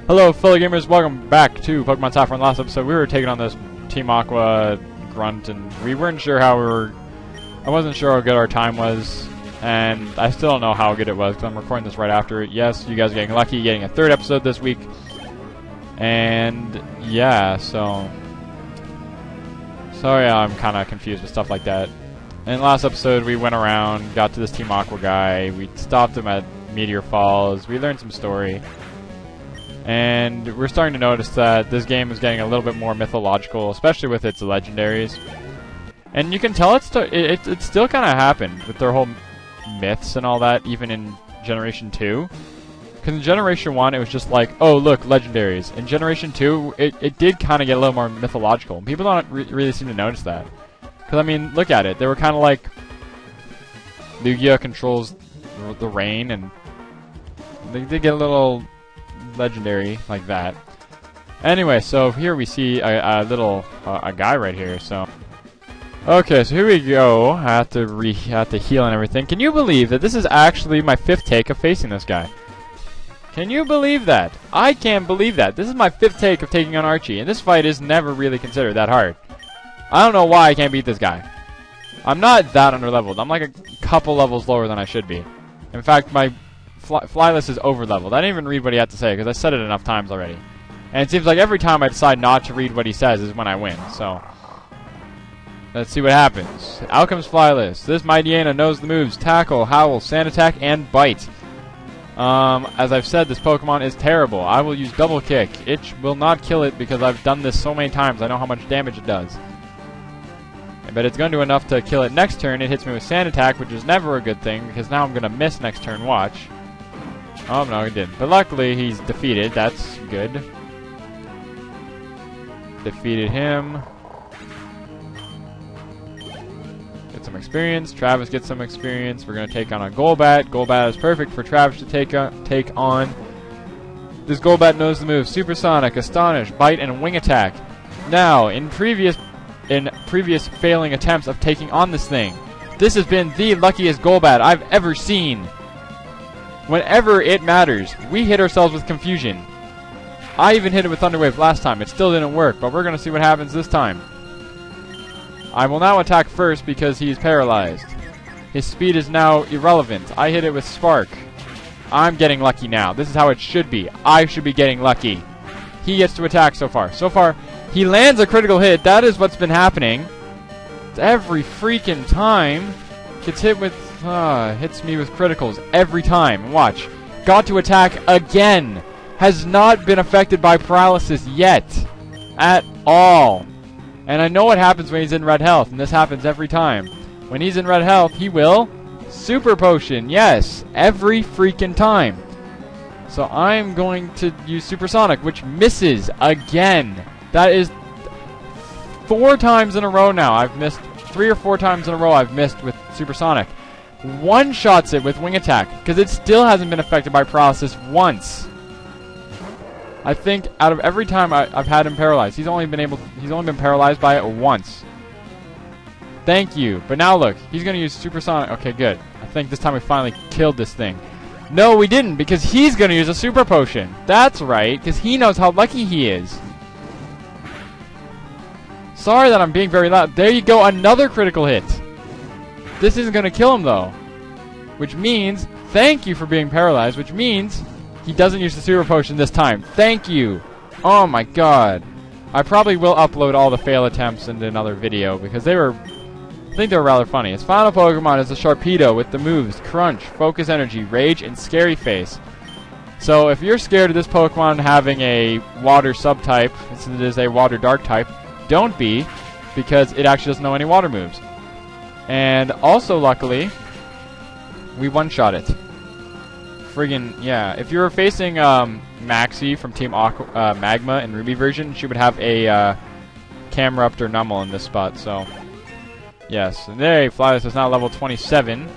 Hello, fellow gamers. Welcome back to Pokemon Sapphire. In the last episode, we were taking on this Team Aqua grunt, and we weren't sure how we were. I wasn't sure how good our time was, and I still don't know how good it was because I'm recording this right after it. Yes, you guys are getting lucky, getting a third episode this week, and yeah, so sorry, I'm kind of confused with stuff like that. In the last episode, we went around, got to this Team Aqua guy, we stopped him at Meteor Falls, we learned some story. And we're starting to notice that this game is getting a little bit more mythological, especially with its legendaries. And you can tell it's still kind of happened with their whole myths and all that, even in Generation 2. Because in Generation 1, it was just like, oh, look, legendaries. In Generation 2, it did kind of get a little more mythological. And people don't really seem to notice that. Because, I mean, look at it. They were kind of like, Lugia controls the rain, and they did get a little legendary like that. Anyway, so here we see a little guy right here. So okay, so here we go. I have to heal and everything. Can you believe that this is actually my 5th take of facing this guy? Can you believe that? I can't believe that. This is my 5th take of taking on Archie, and this fight is never really considered that hard. I don't know why I can't beat this guy. I'm not that underleveled. I'm like a couple levels lower than I should be. In fact, my Flyless is over-leveled. I didn't even read what he had to say because I said it enough times already. And it seems like every time I decide not to read what he says is when I win. So let's see what happens. Out comes Flyless. This Mightyena knows the moves: Tackle, Howl, Sand Attack, and Bite. As I've said, this Pokemon is terrible. I will use Double Kick. It will not kill it because I've done this so many times. I know how much damage it does. But it's going to do enough to kill it next turn. It hits me with Sand Attack, which is never a good thing because now I'm going to miss next turn. Watch. Oh, no, he didn't. But luckily, he's defeated. That's good. Defeated him. Get some experience. Travis gets some experience. We're going to take on a Golbat. Golbat is perfect for Travis to take on. This Golbat knows the moves: Supersonic, Astonish, Bite, and Wing Attack. Now, in previous failing attempts of taking on this thing, this has been the luckiest Golbat I've ever seen. Whenever it matters, we hit ourselves with Confusion. I even hit it with Thunder Wave last time. It still didn't work, but we're going to see what happens this time. I will now attack first because he's paralyzed. His speed is now irrelevant. I hit it with Spark. I'm getting lucky now. This is how it should be. I should be getting lucky. He gets to attack so far. So far, he lands a critical hit. That is what's been happening. Every freaking time. Gets hit with... hits me with criticals every time. Watch. Got to attack again. Has not been affected by paralysis yet. At all. And I know what happens when he's in red health. And this happens every time. When he's in red health, he will... Super Potion. Yes. Every freaking time. So I'm going to use Supersonic, which misses again. That is 4 times in a row now. I've missed 3 or 4 times in a row. I've missed with Supersonic. One-shots it with Wing Attack because it still hasn't been affected by paralysis once. I think out of every time I've had him paralyzed, he's only been paralyzed by it once. Thank you. But now look, he's going to use Supersonic. Okay, good. I think this time we finally killed this thing. No, we didn't, because he's going to use a Super Potion. That's right, because he knows how lucky he is. Sorry that I'm being very loud. There you go, another critical hit. This isn't going to kill him, though. Which means, thank you for being paralyzed, which means he doesn't use the Super Potion this time. Thank you. Oh my god. I probably will upload all the fail attempts into another video, because I think they were rather funny. His final Pokemon is a Sharpedo with the moves Crunch, Focus Energy, Rage, and Scary Face. So if you're scared of this Pokemon having a water subtype, since it is a water dark type, don't be, because it actually doesn't know any water moves. And also, luckily, we one-shot it. Friggin', yeah. If you were facing Maxie from Team Aqua, Magma in Ruby version, she would have a Cameruptor Numel in this spot, so... Yes, and there, Flyless is now level 27.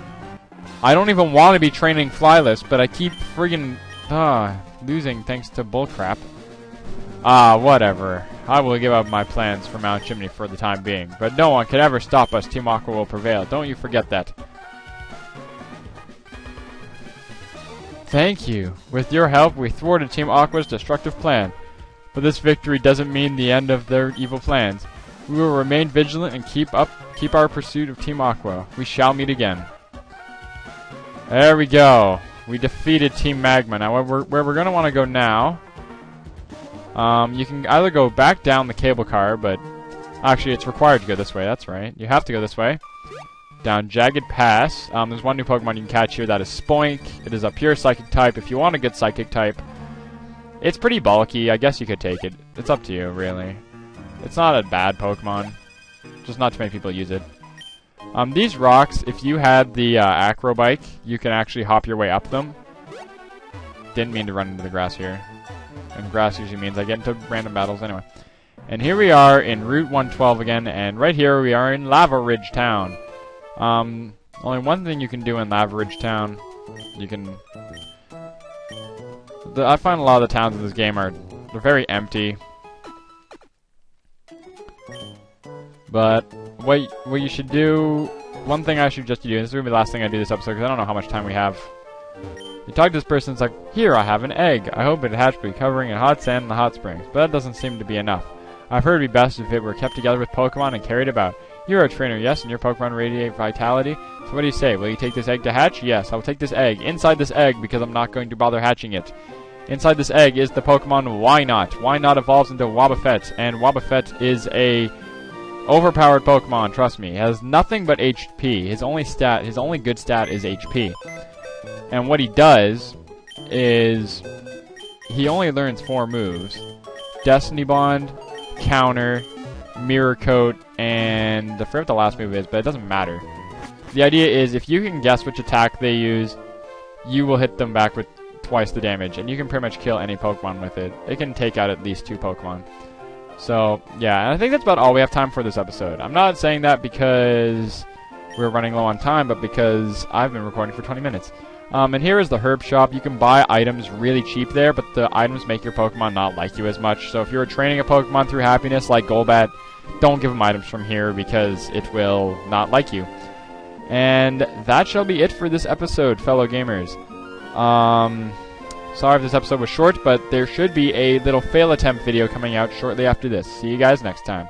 I don't even want to be training Flyless, but I keep friggin' losing thanks to bullcrap. Whatever. I will give up my plans for Mount Chimney for the time being, but no one can ever stop us. Team Aqua will prevail. Don't you forget that. Thank you. With your help, we thwarted Team Aqua's destructive plan. But this victory doesn't mean the end of their evil plans. We will remain vigilant and keep our pursuit of Team Aqua. We shall meet again. There we go. We defeated Team Magma. Now, where we're going to want to go now, you can either go back down the cable car, but actually it's required to go this way. That's right. You have to go this way. Down Jagged Pass. There's one new Pokemon you can catch here. That is Spoink. It is a pure Psychic type. If you want a good Psychic type, it's pretty bulky. I guess you could take it. It's up to you, really. It's not a bad Pokemon. Just not too many people use it. These rocks, if you had the Acro Bike, you can actually hop your way up them. Didn't mean to run into the grass here. And grass usually means I get into random battles anyway. And here we are in Route 112 again, and right here we are in Lavaridge Town. Only one thing you can do in Lavaridge Town, you can... I find a lot of the towns in this game they're very empty. But what you should do, one thing I should just do, this is going to be the last thing I do this episode because I don't know how much time we have. You talk to this person, it's like, here, I have an egg. I hope it hatched by covering in hot sand in the hot springs. But that doesn't seem to be enough. I've heard it'd be best if it were kept together with Pokemon and carried about. You're a trainer, yes, and your Pokemon radiate vitality. So what do you say? Will you take this egg to hatch? Yes, I will take this egg. Inside this egg, because I'm not going to bother hatching it. Inside this egg is the Pokemon Wynot. Wynot evolves into Wobbuffet, and Wobbuffet is a overpowered Pokemon, trust me. He has nothing but HP. His only good stat is HP. And what he does is he only learns 4 moves. Destiny Bond, Counter, Mirror Coat, and I forget what the last move is, but it doesn't matter. The idea is if you can guess which attack they use, you will hit them back with twice the damage, and you can pretty much kill any Pokemon with it. It can take out at least 2 Pokemon. So, yeah, and I think that's about all we have time for this episode. I'm not saying that because we're running low on time, but because I've been recording for 20 minutes. And here is the herb shop. You can buy items really cheap there, but the items make your Pokemon not like you as much. So if you're training a Pokemon through happiness like Golbat, don't give him items from here because it will not like you. And that shall be it for this episode, fellow gamers. Sorry if this episode was short, but there should be a little fail attempt video coming out shortly after this. See you guys next time.